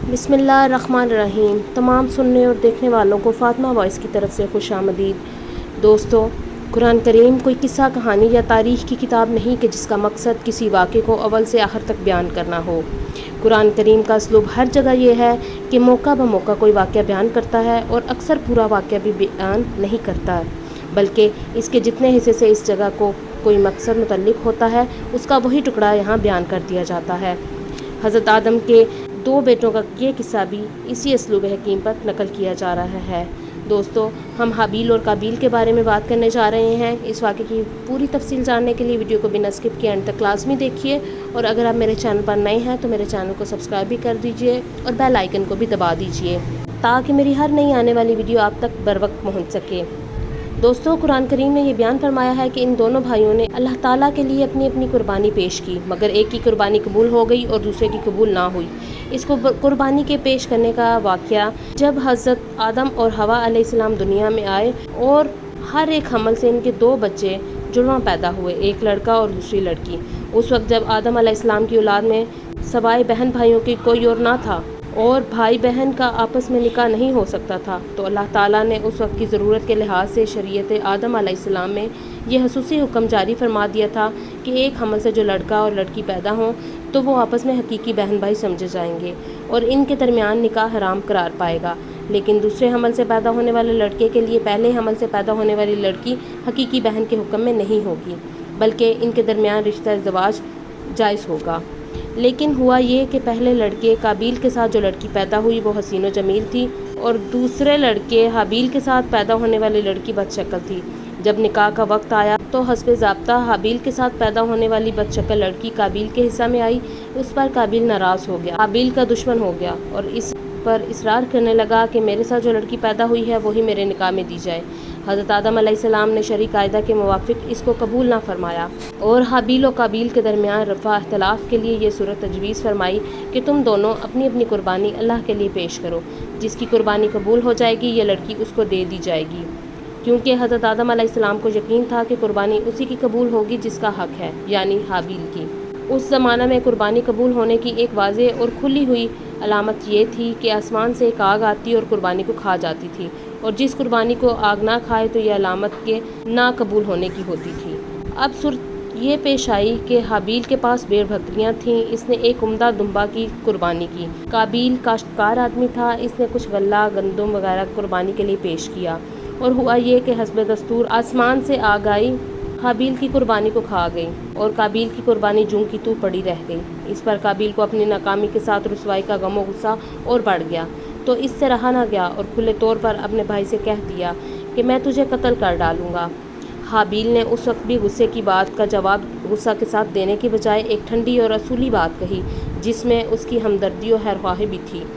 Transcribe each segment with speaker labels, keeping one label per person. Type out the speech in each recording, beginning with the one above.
Speaker 1: बिस्मिल्लाहिर्रहमानिर्रहीम। तमाम सुनने और देखने वालों को फातिमा वॉइस की तरफ से खुश आमदीद। दोस्तों, कुरान करीम कोई किस्सा कहानी या तारीख़ की किताब नहीं कि जिसका मकसद किसी वाक़े को अव्वल से आखिर तक बयान करना हो। कुरान करीम का असलूब हर जगह ये है कि मौका ब मौका कोई वाक़या बयान करता है और अक्सर पूरा वाक़या भी बयान नहीं करता, बल्कि इसके जितने हिस्से से इस जगह को कोई मकसद मुतल्लिक होता है उसका वही टुकड़ा यहाँ बयान कर दिया जाता है। हज़रत आदम के 2 बेटों का ये किस्सा भी इसी असलूब हकीम पर नकल किया जा रहा है। दोस्तों, हम हाबील और काबील के बारे में बात करने जा रहे हैं। इस वाक़े की पूरी तफसील जानने के लिए वीडियो को बिना स्किप किए एंड तक लाज़मी देखिए, और अगर आप मेरे चैनल पर नए हैं तो मेरे चैनल को सब्सक्राइब भी कर दीजिए और बेल आइकन को भी दबा दीजिए ताकि मेरी हर नई आने वाली वीडियो आप तक बर वक्त पहुँच सके। दोस्तों, कुरान करीम ने ये बयान फरमाया है कि इन दोनों भाइयों ने अल्लाह ताला के लिए अपनी अपनी कुर्बानी पेश की, मगर एक की कुर्बानी कबूल हो गई और दूसरे की कबूल ना हुई। इसको कुर्बानी के पेश करने का वाक़या जब हज़रत आदम और हवा अलैहिस्सलाम दुनिया में आए और हर एक हमल से इनके 2 बच्चे जुड़वां पैदा हुए, एक लड़का और दूसरी लड़की। उस वक्त जब आदम अलैहिस्सलाम की औलाद में सवाए बहन भाइयों की कोई और ना था और भाई बहन का आपस में निकाह नहीं हो सकता था, तो अल्लाह ताला ने उस वक्त की ज़रूरत के लिहाज से शरीयत आदम अलैहिस्सलाम में यह खसूसी हुक्म जारी फरमा दिया था कि एक हमल से जो लड़का और लड़की पैदा हों तो वो आपस में हकीकी बहन भाई समझे जाएंगे और इनके दरमियान निकाह हराम करार पाएगा। लेकिन दूसरे हमल से पैदा होने वाले लड़के के लिए पहले हमल से पैदा होने वाली लड़की हकीकी बहन के हुक्म में नहीं होगी, बल्कि इनके दरमियान रिश्ता ज़वाज जायज़ होगा। लेकिन हुआ ये कि पहले लड़के काबील के साथ जो लड़की पैदा हुई वो हसीन व जमील थी और दूसरे लड़के हाबील के साथ पैदा होने वाली लड़की बदशक्ल थी। जब निकाह का वक्त आया तो हस्बे ज़ाब्ता हाबील के साथ पैदा होने वाली बदशक्ल लड़की काबील के हिस्सा में आई। उस पर काबील नाराज़ हो गया, हाबील का दुश्मन हो गया और इस पर इसरार करने लगा कि मेरे साथ जो लड़की पैदा हुई है वही मेरे निकाह में दी जाए। हज़रत आदम अलैहिस्सलाम ने शरई कायदा के मुवाफिक इसको कबूल ना फरमाया और हाबील और काबील के दरमियान रफ़ा इख्तिलाफ़ के लिए ये सूरत तजवीज़ फरमाई कि तुम दोनों अपनी अपनी कुर्बानी अल्लाह के लिए पेश करो। जिसकी कुर्बानी कबूल हो जाएगी ये लड़की उसको दे दी जाएगी, क्योंकि हज़रत आदम अलैहिस्सलाम को यकीन था कि कुर्बानी उसी की कबूल होगी जिसका हक़ है, यानी हाबील की। उस ज़माना में कुर्बानी कबूल होने की एक वाज़ेह और खुली हुई अलामत ये थी कि आसमान से एक आग आती और कुर्बानी को खा जाती थी, और जिस कुर्बानी को आग ना खाए तो यह अलामत के ना कबूल होने की होती थी। अब सूरत ये पेश आई कि हाबील के पास भेड़ बकरियाँ थीं, इसने एक उम्दा दुम्बा की कुर्बानी की। काबील काश्तकार आदमी था, इसने कुछ गल्ला गंदम वगैरह कुर्बानी के लिए पेश किया, और हुआ ये कि हस्बे दस्तूर आसमान से आग आई, हाबील की कुर्बानी को खा गई और काबील की कुर्बानी जूं की तू पड़ी रह गई। इस पर काबील को अपनी नाकामी के साथ रुसवाई का गम व गुस्सा और बढ़ गया, तो इससे रहा ना गया और खुले तौर पर अपने भाई से कह दिया कि मैं तुझे कत्ल कर डालूंगा। हाबील ने उस वक्त भी गुस्से की बात का जवाब गुस्सा के साथ देने की बजाय एक ठंडी और असूली बात कही, जिसमें उसकी हमदर्दी और खैरख्वाही भी थी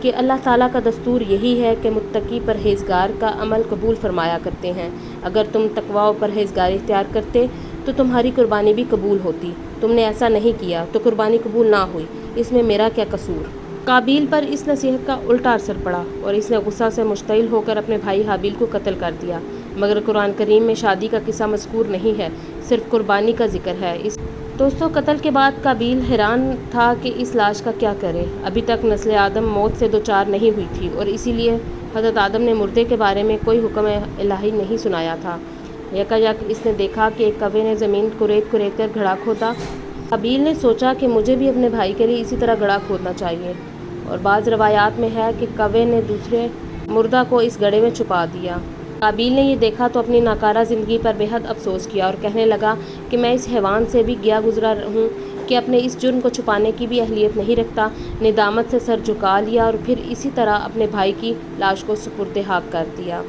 Speaker 1: कि अल्लाह ताला का दस्तूर यही है कि मुत्तकी परहेज़गार का अमल कबूल फरमाया करते हैं। अगर तुम तकवा और परहेज़गारी इख्तियार करते तो तुम्हारी कुर्बानी भी कबूल होती। तुमने ऐसा नहीं किया तो कुर्बानी कबूल ना हुई, इसमें मेरा क्या कसूर। काबील पर इस नसीहत का उल्टा असर पड़ा और इसने गुस्सा से मुश्तइल होकर अपने भाई हाबील को कत्ल कर दिया। मगर कुरान करीम में शादी का किस्सा मज़कूर नहीं है, सिर्फ कुर्बानी का जिक्र है। इस दोस्तों, कत्ल के बाद काबील हैरान था कि इस लाश का क्या करे। अभी तक नस्ल आदम मौत से दो चार नहीं हुई थी और इसीलिए हज़रत आदम ने मुर्दे के बारे में कोई हुक्म इलाही नहीं सुनाया था। यकायक इसने देखा कि एक कौवे ने ज़मीन कुरेद कुरेद कर घड़ा खोदा। काबील ने सोचा कि मुझे भी अपने भाई के लिए इसी तरह घड़ा खोदना चाहिए, और बाज़ रवायात में है कि कौवे ने दूसरे मुर्दा को इस गड्ढे में छुपा दिया। काबील ने ये देखा तो अपनी नाकारा ज़िंदगी पर बेहद अफसोस किया और कहने लगा कि मैं इस हैवान से भी गया गुजरा हूँ कि अपने इस जुर्म को छुपाने की भी अहलियत नहीं रखता। निदामत से सर झुका लिया और फिर इसी तरह अपने भाई की लाश को सुपुर्द हाक कर दिया।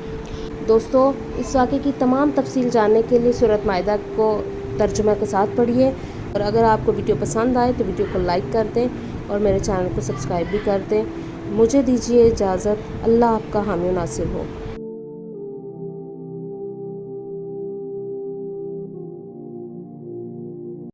Speaker 1: दोस्तों, इस वाक़े की तमाम तफसील जानने के लिए सूरत माइदा को तर्जुमा के साथ पढ़िए, और अगर आपको वीडियो पसंद आए तो वीडियो को लाइक कर दें और मेरे चैनल को सब्सक्राइब भी कर दें। मुझे दीजिए इजाज़त। अल्लाह आपका हामी नासिर हो।